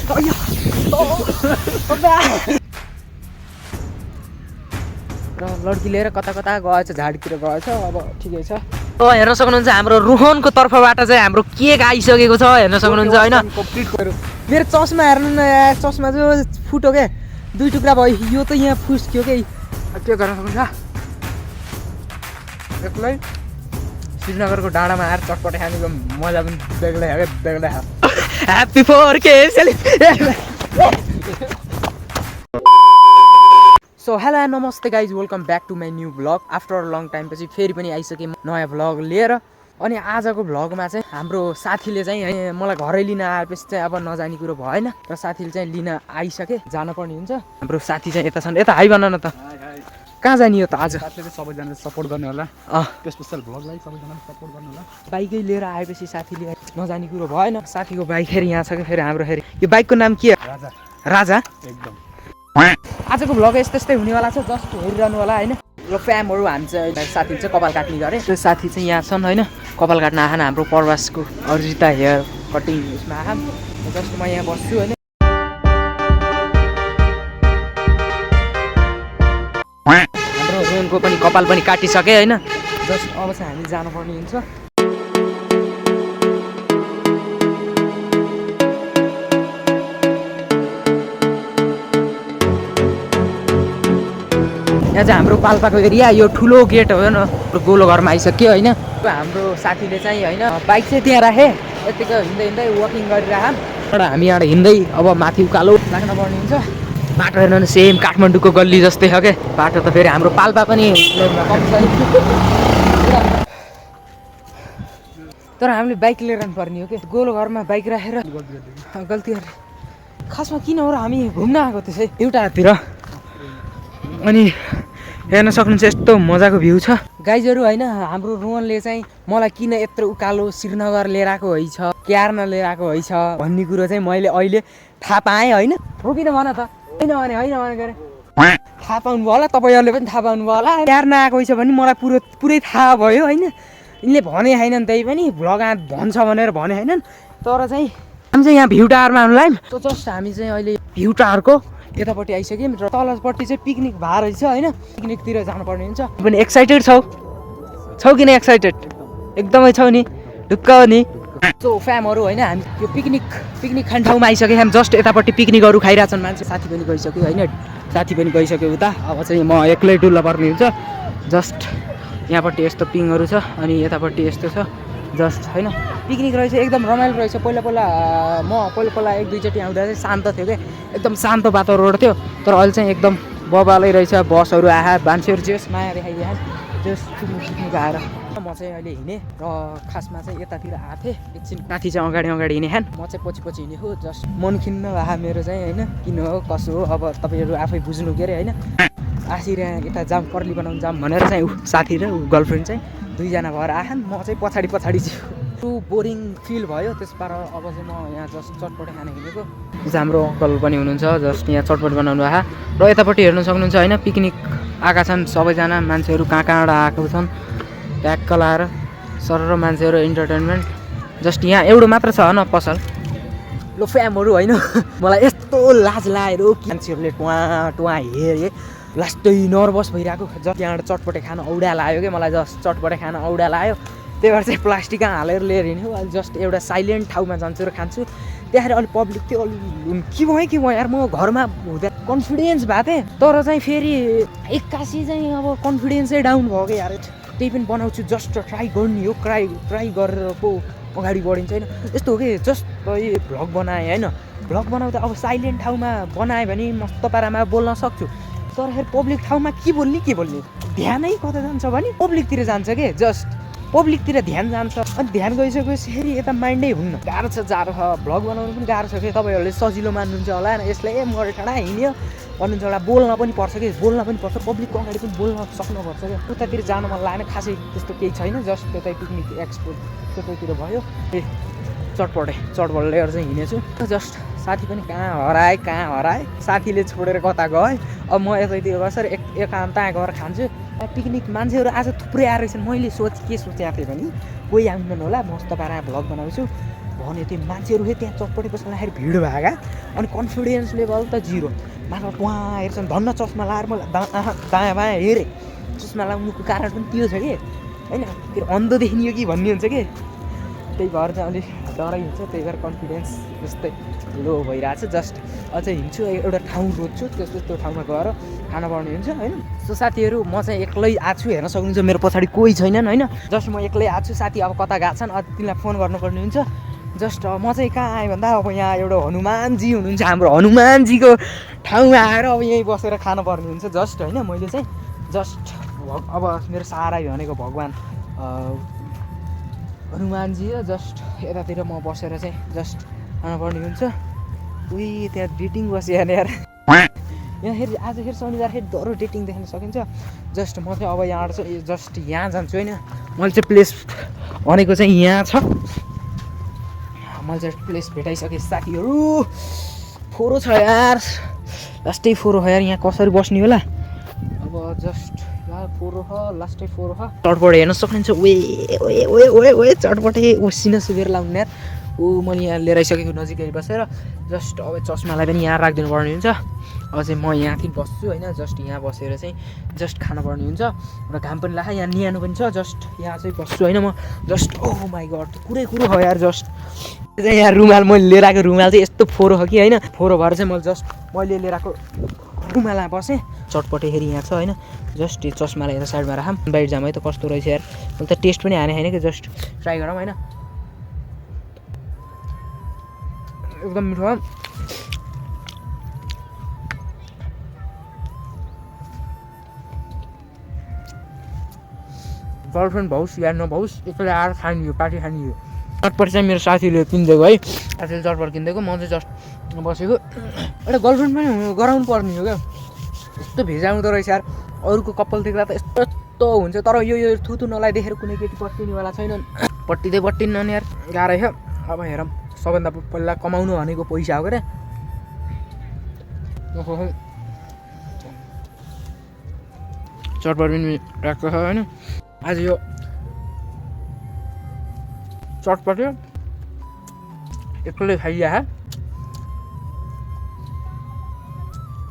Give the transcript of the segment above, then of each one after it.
र लड्की लिएर कता कता गएछ झाडीतिर गएछ अब ठिकै छ हेर्न सक्नुहुन्छ हाम्रो रोहनको तर्फबाट चाहिँ हाम्रो केक आइसकेको छ हेर्न सक्नुहुन्छ होइन मेरो चस्मा हेर्नु न यार चस्मा चाहिँ फुट्यो क्या 2 टुक्रा भयो यो त यहाँ फुस्क्यो के गर्न सक्नुहुन्छ एक्लै श्रीनगरको डाँडामा आएर चटपटे खानेको मजा पनि बेग्लै हो क्या बेग्लै happy four K so hello नमस्ते guys welcome back to my new vlog after long time पछि फेरि पनि आइसकेँ नयाँ भ्लग लिएर अनि आजको भ्लगमा चाहिँ हाम्रो साथीले चाहिँ मलाई घरै लिन आएपछि चाहिँ अब नजाने कुरो भएन र साथीले चाहिँ लिन आइसके जानुपर्ने हुन्छ हाम्रो साथी चाहिँ यता छन् यता हाई भन न त कहाँ जाने हो त आज सबैजनाले सपोर्ट गर्ने होला स्पेशल भ्लगलाई सबैजनाले सपोर्ट गर्नु होला बाइकै लिएर आएपछि साथीले नजाने कुरो भएन साथीको बाइक फेरि यहाँ छ कि फेरि हाम्रो फेरि यो बाइकको नाम के राजा राजा एकदम आजको भ्लग यस्तै हुनेवाला छ जस्ट हेरिरहनु होला होइन ल फ्यामहरू हामी चाहिँ साथीले चाहिँ कपाल काट्ने गरे त्यो साथी चाहिँ यहाँ छन् होइन कपाल काट्न आएन हाम्रो प्रवासको अर्जिता हेयर कटिङ उसमा आएन जस्ट म यहाँ बस्छु होइन हाम्रो रोहनको पनि कपाल पनि काटिसके होइन जस्ट अब चाहिँ हामी जानुपर्ने हुन्छ यहाँ चाहिँ हाम्रो पाल्पाको एरिया यो ठुलो गेट हो न गोलो घरमा आइसक्यो होइन हाम्रो साथीले चाहिँ होइन बाइक चाहिँ त्यहाँ राखे यतिको हिँड्दै हिँड्दै वकिङ गरिरह हामी यहाँ हिँड्दै अब माथि उकालो लाग्न पर्ने हुन्छ बाटो हेर्नु सेम काठमाडौँको गल्ली जस्तै हो क्या बाटो त फेरि हाम्रो पाल्पा पनि कम छ तर हामीले बाइक लिएर पर्ने हो कि गोलो घरमा बाइक राखेर गल्ती गरे खासमा किन हो र हामी घुम्न आएको त्यसै एउटातिर अनि हेर्न सक्नुहुन्छ यस्तो मजाको भ्यू छ गाइजहरू होइन हाम्रो रोहनले चाहिँ मलाई किन यत्रो उकालो श्रीनगर लिएर आएको है छ क्यार्न लिएर आएको है छ भन्ने कुरो चाहिँ मैले अहिले थाहा पाएँ होइन हो किन भन त होइन भने गरे थाहा पाउनु भयो होला तपाईँहरूले पनि थाहा पाउनु भयो होला क्यार्न आएको छ भने मलाई पुरै थाहा भयो होइन यिनले भने छैनन् त्यही पनि भ्लग भन्छ भनेर भने छैनन् तर चाहिँ हामी चाहिँ यहाँ भ्यू टावरमा आउनुलाई जस्ट हामी चाहिँ अहिले भ्यू टावरको यतापट्टि आइसक्यौँ र तलपट्टि चाहिँ पिकनिक भएर रहेछ होइन पिकनिकतिर जानुपर्ने हुन्छ पनि एक्साइटेड छौ किन एक्साइटेड एकदमै छौ नि ढुक्क हो नि सो फ्यामहरू होइन हामी यो पिकनिक खाने ठाउँमा आइसक्यो हामी जस्ट यतापट्टि पिकनिकहरू खाइरहेछन् मान्छे साथी पनि गइसक्यो होइन साथी पनि गइसक्यो उता अब चाहिँ म एक्लै डुल्न पर्ने हुन्छ जस्ट यहाँपट्टि यस्तो पिङहरू छ अनि यतापट्टि यस्तो छ जस्ट होइन पिकनिक रहेछ एकदम रमाइलो रहेछ पहिला एक दुईचोटि आउँदा चाहिँ शान्त थियो क्या एकदम शान्त वातावरण थियो तर अहिले चाहिँ एकदम बबालै रहेछ बसहरू आएर मान्छेहरू जेस माया देखाइदिए जेस पिकनिक आएर म चाहिँ अहिले हिँडेँ र खासमा चाहिँ यतातिर आएको थिएँ एकछिन माथि चाहिँ अगाडि हिँडेँ म चाहिँ पछि हिँडेको जस्ट मन खिन्न भए मेरो चाहिँ होइन किन हो कसो हो अब तपाईँहरू आफै बुझ्नु के अरे होइन आसिर यता जाम कर्ली बनाउनु जाम भनेर चाहिँ साथी र गर्लफ्रेन्ड चाहिँ दुईजना भएर आएन म चाहिँ पछाडि छु बोरिङ फिल भयो त्यसबाट अब चाहिँ म यहाँ जस्ट चटपटे खाना हिँडेको हाम्रो अङ्कल पनि हुनुहुन्छ जस्ट यहाँ चटपट बनाउनु आएको र यतापट्टि हेर्न सक्नुहुन्छ होइन पिकनिक आएका छन् सबैजना मान्छेहरू कहाँबाट आएको छन् ट्याक्क लाएर सर र मान्छेहरू इन्टरटेनमेन्ट जस्ट यहाँ एउटा मात्र छ न पसल लो फ्यामहरू होइन मलाई यस्तो लाज लागेर मान्छेहरूले टुवा हेरेँ लास्टै नर्भस भइरहेको जस्ट यहाँबाट चटपटे खान औडा लाग्यो कि मलाई जस्ट चटपटे खान औडा लाग्यो त्यही भएर चाहिँ प्लास्टिक हालेर लिएर हिँड्यो अहिले जस्ट एउटा साइलेन्ट ठाउँमा जान्छु र खान्छु त्यहाँखेरि अलिक पब्लिक थियो अलि के भयो यार म घरमा हुँदा कन्फिडेन्स भएको थिएँ तर चाहिँ फेरि एक्कासी चाहिँ अब कन्फिडेन्सै डाउन भयो कि यार त्यही पनि बनाउँछु जस्ट ट्राई गर्ने हो ट्राई गरेर पो अगाडि बढिन्छ होइन यस्तो हो कि जस्ट भ्लग बनाएँ होइन भ्लग बनाउँदा अब साइलेन्ट ठाउँमा बनाएँ भने मस्त पारामा बोल्न सक्छु तर पब्लिक ठाउँमा के बोल्ने ध्यानै कता जान्छ भने पब्लिकतिर जान्छ के जस्ट पब्लिकतिर ध्यान जान्छ अनि ध्यान गइसकेपछि फेरि यता माइन्डै हुन्न गाह्रो छ भ्लग बनाउनु पनि गाह्रो छ कि तपाईँहरूले सजिलो मान्नुहुन्छ होला यसलाई म टाढा हिँड्यो भन्नुहुन्छ एउटा बोल्न पनि पर्छ कि पब्लिकको अगाडि पनि बोल्न सक्नुपर्छ क्या उतातिर जान मन लागेन खासै त्यस्तो केही छैन जस्ट त्यतै पिकनिक एक्सपो त्यतैतिर भयो चटपट लिएर चाहिँ हिँडेछु जस्ट साथी पनि कहाँ हराए साथीले छोडेर कता गए अब म यतैतिर बसेर एकान्त गएर खान्छु पिकनिक मान्छेहरू आज थुप्रै आएर रहेछन् मैले सोचेको थिएँ भने कोही आउँदैन होला मस्त पारा भ्लग बनाउँछु भन्यो त्यो मान्छेहरू त्यहाँ चटपटे बस्दाखेरि भिड भयो क्या अनि कन्फिडेन्स लेभल त 0 माथि उहाँ हेर्छन् धन्न चस्मा लाएर मैले दायाँ बायाँ हेरेँ चस्मा लगाउनुको कारण पनि त्यो छ कि होइन फेरि अन्ध देखियो कि भन्ने हुन्छ कि त्यही भएर चाहिँ अलिक डरै हुन्छ त्यही भएर कन्फिडेन्स जस्तै लो भइरहेको छ जस्ट अझै हिँड्छु एउटा ठाउँ रोज्छु त्यसपछि त्यो ठाउँमा गएर खाना पर्ने हुन्छ होइन सो साथीहरू म चाहिँ एक्लै आएको छु हेर्न सक्नुहुन्छ मेरो पछाडि कोही छैनन् होइन जस्ट म एक्लै आएको छु साथी अब कता गएको छन् तिनीलाई फोन गर्नुपर्ने हुन्छ जस्ट म चाहिँ कहाँ आएँ भन्दा अब यहाँ एउटा हनुमानजी हुनुहुन्छ हाम्रो हनुमानजीको ठाउँमा आएर अब यहीँ बसेर खानुपर्ने हुन्छ जस्ट होइन मैले चाहिँ जस्ट अब मेरो सहारा भनेको भगवान् हनुमानजी हो जस्ट यतातिर म बसेर चाहिँ जस्ट खानुपर्ने हुन्छ उही त्यहाँ डेटिङ बस्यो यार यहाँ फेरि आज फेरि शनिबार फेरि डह्रो डेटिङ देख्न सकिन्छ जस्ट म चाहिँ अब यहाँबाट चाहिँ जस्ट यहाँ जान्छु होइन मैले चाहिँ प्लेस भनेको चाहिँ यहाँ छ मैले चाहिँ प्लेस भेटाइसकेँ साथीहरू फोरो छ यार लास्टै फोरो हो यार यहाँ कसरी बस्ने होला अब जस्ट यहाँ फोरो हो लास्टै फोरो हो चटपटे हेर्न सक्नुहुन्छ ओए चटपटे सिना सुकेर लाउने यार मैले यहाँ लिएर आइसकेको नजिकै बसेर जस्ट अब चस्मालाई पनि यहाँ राखिदिनु पर्ने हुन्छ अब चाहिँ म यहाँदेखि बस्छु होइन जस्ट यहाँ बसेर चाहिँ जस्ट खानु पर्ने हुन्छ र घाम पनि लाग्छ यहाँ न्यानो पनि छ जस्ट यहाँ चाहिँ बस्छु होइन म जस्ट ओह माई गड कुरो हो यार जस्ट चाहिँ यहाँ रुमाल मैले लिएर आएको रुमाल चाहिँ यस्तो फोरो हो कि होइन फोरो भएर चाहिँ मैले लिएर आएको रुमालमा बसेँ चटपटेखेरि यहाँ छ होइन जस्ट यो चस्मालाई यता साइडमा राखौँ बाहिर जाम है त कस्तो रहेछ यार मैले त टेस्ट पनि हाने होइन कि जस्ट ट्राई गरौँ होइन एकदम मिठो गर्लफ्रेन्ड भाउस या नभाउस एक्लै आएर खानियो पार्टी खानियो चटपट चाहिँ मेरो साथीले किनिदिएको है साथीले चटपट किनिदिएको म चाहिँ जस्ट बसेको एउटा गर्लफ्रेन्ड पनि गराउनु पर्ने हो क्या यस्तो भेजाउँदो रहेछ यार अरूको कपाल देख्दा त यस्तो हुन्छ तर यो थुतु नलाई देखेर कुनै केटी पट्टिनेवाला छैनन् पट्टिन्न यार गाह्रै छ अब हेरौँ सबभन्दा पहिला कमाउनु भनेको पैसा हो क्या चटपट पनि राखेको छ होइन आज यो चटपटे एक्लै खाइया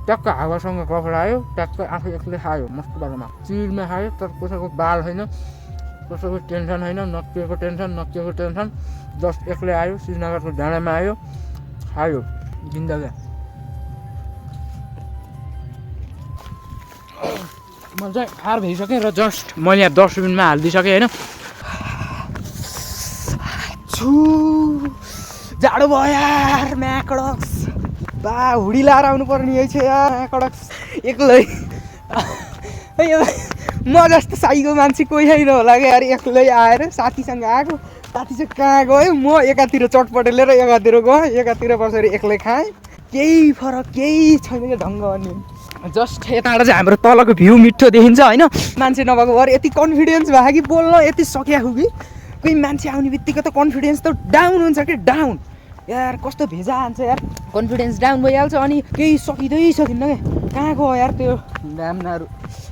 ट्याक्क हावासँग गफडायो ट्याक्क आफू एक्लै खायो मस्त बाटोमा चिरमा खायो तर कसैको बाल छैन कसैको टेन्सन छैन नकिएको टेन्सन जस्ट एक्लै आयो श्रीनगरको डाँडामा आयो खायो जिन्दगी मैले चाहिँ खार भइसकेँ र जस्ट मैले यहाँ डस्टबिनमा हालिदिइसकेँ होइन जाडो भयो यार म्याकडक्स बा हुडी लाएर आउनु पर्ने यही छ यार म्याकडक्स एक्लै म जस्तो साईको मान्छे कोही छैन होला क्या यार एक्लै आएर साथीसँग आएको साथी चाहिँ कहाँ गयो म एकातिर चटपटे लिएर एकातिर गएँ एकातिर बसेर एक्लै खाएँ केही फरक केही छैन क्या ढङ्ग भन्ने जस्ट यताबाट चाहिँ हाम्रो तलको भ्यू मिठो देखिन्छ होइन मान्छे नभएको भएर यति कन्फिडेन्स भयो कि बोल्न यति सकिएको कि कोही मान्छे आउने बित्तिकै त कन्फिडेन्स त डाउन हुन्छ कि डाउन यार कस्तो भेजा हान्छ यार कन्फिडेन्स डाउन भइहाल्छ अनि केही सकिँदैन क्या कहाँ गयो यार त्यो नाम्नाहरू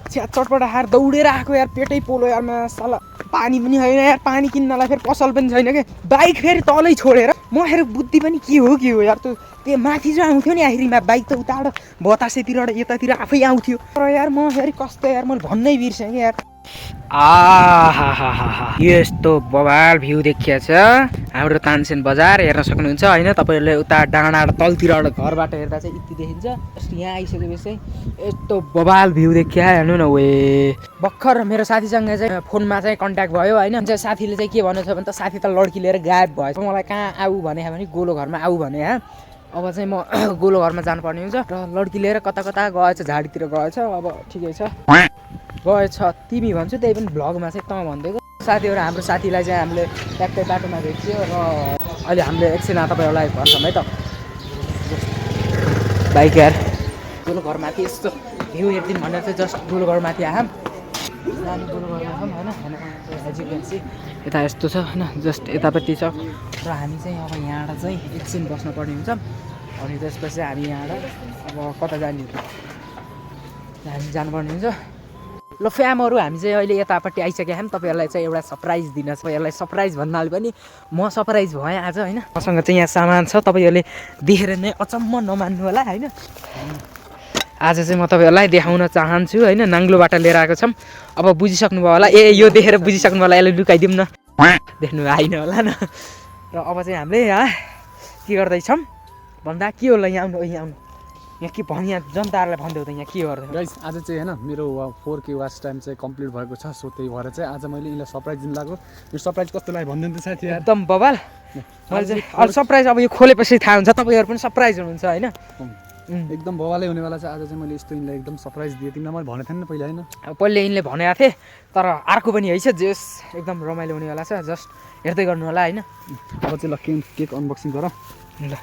चिया चटपटा खाएर दौडेर आएको यार पेटै पोलो यार साला पानी पनि छैन यार पानी किन्नलाई फेरि पसल पनि छैन क्या बाइक फेरि तलै छोडेर म फेरि बुद्धि पनि के हो यार त्यो माथि चाहिँ आउँथ्यो नि आखिरीमा बाइक त उताबाट बतासेतिरबाट यतातिर आफै आउँथ्यो तर यार म फेरि कस्तो यार मैले भन्नै बिर्सेँ कि यार यस्तो बवाल भ्यू देखिया छ हाम्रो तानसेन बजार हेर्न सक्नुहुन्छ होइन तपाईँहरूले उता डाँडा तलतिरबाट घरबाट हेर्दा चाहिँ यति देखिन्छ जस्ट यहाँ आइसकेपछि चाहिँ यस्तो बवाल भ्यू देखिया हेर्नु न वे भर्खर मेरो साथीसँग चाहिँ फोनमा चाहिँ कन्ट्याक्ट भयो होइन साथीले चाहिँ के भनेछ भने त साथी त लड्की लिएर गायब भएछ मलाई कहाँ आऊ भने गोलो घरमा आऊ भने अब चाहिँ म गोलो घरमा जानुपर्ने हुन्छ र लड्की लिएर कता गएछ झाडीतिर गएछ अब ठिकै छ गएछ तिमी भन्छु त्यही पनि भ्लगमा चाहिँ तँ भनिदिएको साथीहरू हाम्रो साथीलाई चाहिँ हामीले ट्याक्कै बाटोमा भेट्यो र अहिले हामीले एकछिन तपाईँहरूलाई भन्छौँ है त बाइक यार गोलो घरमाथि यस्तो भ्यू हेरिदिउँ भनेर चाहिँ जस्ट गोलो घरमाथि आएँ सानो गोलो घरमा छौँ होइन एजुकेन्सी यता यस्तो छ होइन जस्ट यतापट्टि छ र हामी चाहिँ अब यहाँबाट चाहिँ एकछिन बस्नुपर्ने हुन्छ अनि त्यसपछि हामी यहाँबाट अब कता जाने हामी जानुपर्ने हुन्छ ल फ्यामहरू हामी चाहिँ अहिले यतापट्टि आइसकेका छौँ तपाईँहरूलाई चाहिँ एउटा सरप्राइज दिन छ तपाईँहरूलाई सरप्राइज भन्नाले पनि म सरप्राइज भएँ आज होइन मसँग चाहिँ यहाँ सामान छ तपाईँहरूले देखेर नै अचम्म नमान्नु होला होइन आज चाहिँ म तपाईँहरूलाई देखाउन चाहन्छु होइन नाङ्लोबाट लिएर आएको छौँ अब बुझिसक्नुभयो होला यो देखेर बुझिसक्नु होला यसलाई लुकाइदिउँ न देख्नु आइन होला न र अब चाहिँ हामीले यहाँ के गर्दैछौँ भन्दा के होला यहाँ आउनु यहाँ के भन्नु यहाँ जनताहरूलाई भनिदेऊ त यहाँ के गर्दै गाइस आज चाहिँ होइन मेरो 4K वाच टाइम चाहिँ कम्प्लिट भएको छ सो त्यही भएर चाहिँ आज मैले यिनलाई सरप्राइज दिन लाग्यो यो सरप्राइज कस्तो लाग्यो भनिदिनु त साथी एकदम बबाल मैले चाहिँ अब सरप्राइज अब यो खोलेपछि थाहा हुन्छ तपाईँहरू पनि सरप्राइज हुनुहुन्छ होइन एकदम बवालै हुनेवाला छ आज चाहिँ मैले यस्तो यिनलाई एकदम सरप्राइज दिएँ तिमीलाई मैले भनेको थिएँ नि पहिला होइन अब पहिले यिनले भनेको थिएँ तर अर्को पनि है छ जेस एकदम रमाइलो हुनेवाला छ जस्ट हेर्दै गर्नु होला होइन अब चाहिँ ल केक अनबक्सिङ गर ल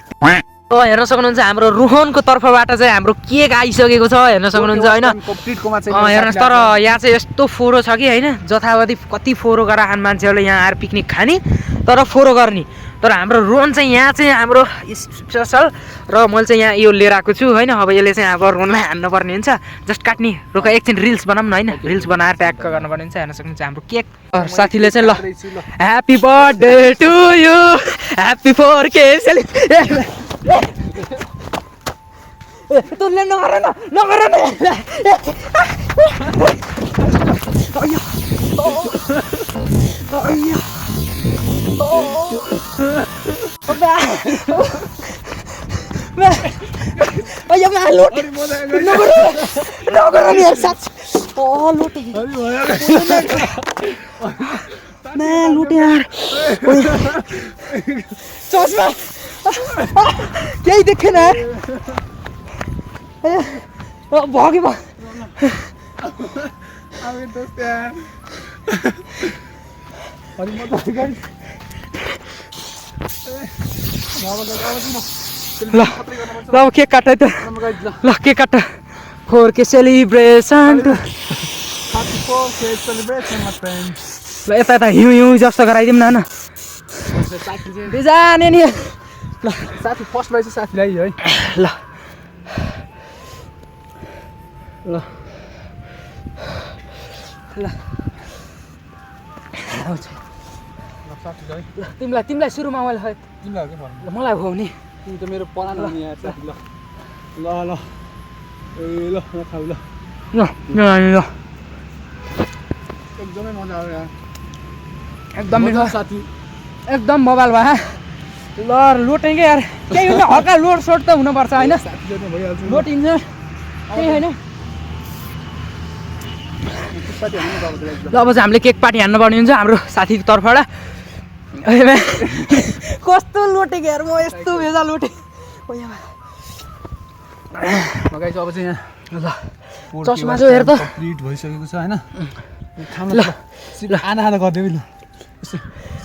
हेर्न सक्नुहुन्छ हाम्रो रोहनको तर्फबाट चाहिँ हाम्रो केक आइसकेको छ हेर्न सक्नुहुन्छ होइन हेर्नुहोस् तर यहाँ चाहिँ यस्तो फोहोरो छ कि होइन जथावधि कति फोहोरो गरेर खाने मान्छेहरूले यहाँ आएर पिकनिक खाने तर फोहोरो गर्ने तर हाम्रो रोहन चाहिँ यहाँ चाहिँ हाम्रो स्पेसल र मैले चाहिँ यहाँ यो लिएर आएको छु होइन अब यसले चाहिँ अब रोहनलाई हान्नुपर्ने हुन्छ जस्ट काट्ने रोक एकछिन रिल्स बनाऊँ न होइन रिल्स बनाएर ट्याग गर्नुपर्ने हुन्छ हेर्न सक्नुहुन्छ हाम्रो केक साथीले चाहिँ ल happy birthday to you happy 4K तँले नगर न चस्मा केही देखेन भग्यो ल अब केक काट है त ल केक काट 4K सेलिब्रेसन ल यता यता हिउँ जस्तो गराइदिउँ न जाने नि ल साथी फर्स्ट भाइ चाहिँ साथीलाई है ल ल ल तिमीलाई सुरुमा मैले तिमीलाई के भन्नु मलाई हो नि तिमी त मेरो परानो नि यार साथी ल ल ल ए ल खाऊ ल ल एकदमै मजा आयो यार एकदम मिठो साथी एकदम मोबाइल भयो ल लोटेँ क्या यार केही हुन्छ हल्का लोड सोड त हुनुपर्छ होइन लोटिन्छ केही होइन ल अब चाहिँ हामीले केक पार्टी हान्नुपर्ने हुन्छ हाम्रो साथीको तर्फबाट कस्तो लोटेँ यार म यस्तो भेजा लोटेँ गाइस अब चाहिँ यहाँ ल चस्मा चाहिँ हेर त कम्प्लिट भइसकेको छ होइन खानु ल आधा आधा गरिदेऊ ल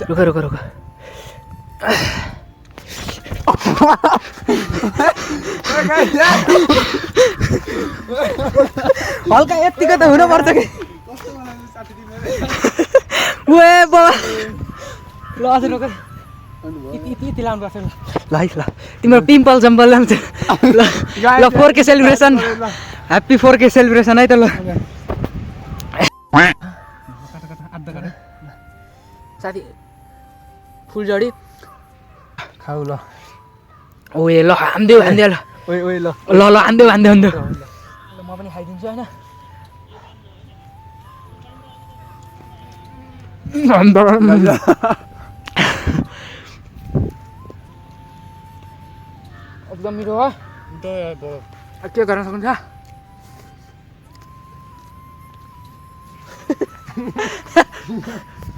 रुक हल्का यतिको त हुनुपर्छ कि ल अझै रोक यति लानुपर्छ ल है ल तिम्रो पिम्पल जम्पल लान्छ ल 4K celebration happy 4K celebration है त ल साथी फुलझडी खाऊ ल ओए ल हान्देऊ ल ओए ल ल हान्देऊ ल म पनि खाइदिन्छु होइन एकदम मिठो हो के गर्न सक्नुहुन्छ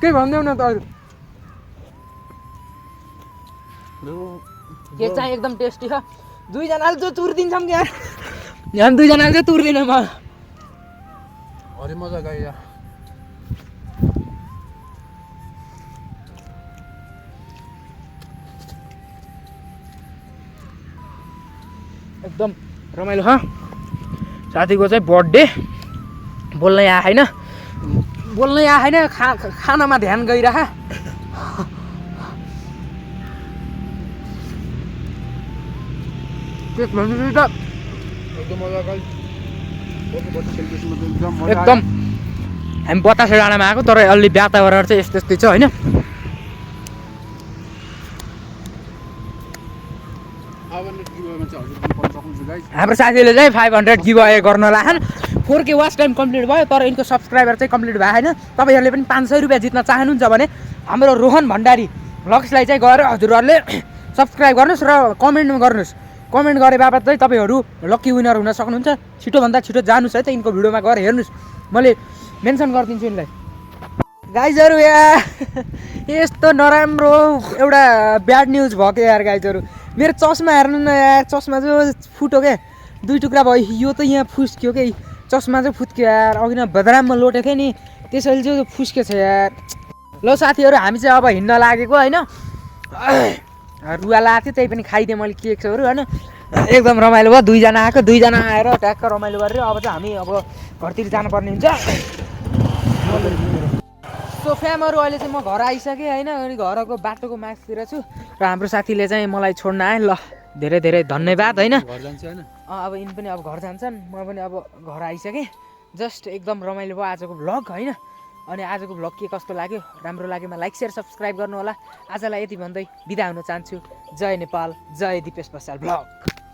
केही भन्दैौ न त अरू केक चाहिँ एकदम टेस्टी छ दुईजनाले जो तुरिदिन्छौँ क्या यहाँ दुईजनाले चाहिँ तुर्दिनँ म अरे मजा गयो यार एकदम रमाइलो छ साथीको चाहिँ बर्थडे बोल्नै आएन खानामा ध्यान गइरह केक भन्नु त एकदम मजा गयो एकदम हामी बतासे डाँडामा आएको तर अलि वातावरण चाहिँ यस्तै यस्तै छ होइन। हाम्रो साथीले चाहिँ 500 गिभ अवे गर्न Lakhan 4K watch time complete भयो तर यिनको सब्सक्राइबर चाहिँ कम्प्लिट भएको छैन। तपाईँहरूले पनि 500 रुपियाँ जित्न चाहनुहुन्छ भने हाम्रो रोहन भण्डारी लक्सलाई चाहिँ गएर हजुरहरूले सब्सक्राइब गर्नुहोस् र कमेन्टमा गर्नुहोस्। कमेन्ट गरे बापत चाहिँ तपाईँहरू लक्की विनर हुन सक्नुहुन्छ। छिटोभन्दा छिटो जानुहोस् है त यिनको भिडियोमा गएर हेर्नुहोस्, मैले मेन्सन गरिदिन्छु यिनलाई। गाइजहरू यार यस्तो नराम्रो एउटा ब्याड न्युज भयो क्या यार गाइजहरू। मेरो चस्मा हेर्नु न यार, चस्मा चाहिँ फुट्यो क्या, 2 टुक्रा भयो। यो त यहाँ फुस्क्यो क्या, चस्मा चाहिँ फुत्क्यो यार। अघि न बदराममा लोटेको थियो नि त्यसैले चाहिँ फुस्के छ यार। ल साथीहरू हामी चाहिँ अब हिँड्न लागेको होइन, रुवा लाएको थियो त्यही पनि खाइदिएँ मैले केकहरू होइन। एकदम रमाइलो भयो, 2 जना आएको, 2 जना आएर ट्याक्क रमाइलो गरेर अब चाहिँ हामी अब घरतिर जानुपर्ने हुन्छ। सो फ्यामहरू अहिले चाहिँ म घर आइसकेँ होइन, अनि घरको बाटोको मासतिर छु र हाम्रो साथीले चाहिँ मलाई छोड्न आएँ। ल धेरै धेरै धन्यवाद होइन। अब यिन पनि अब घर जान्छन्, म पनि अब घर आइसकेँ। जस्ट एकदम रमाइलो भयो आजको भ्लग होइन। अनि आजको भ्लग के कस्तो लाग्यो, राम्रो लागेमा लाइक सेयर सब्सक्राइब गर्नु होला। आजलाई यति भन्दै बिदा हुन चाहन्छु। जय नेपाल, जय दिपेश बसाल भ्लग।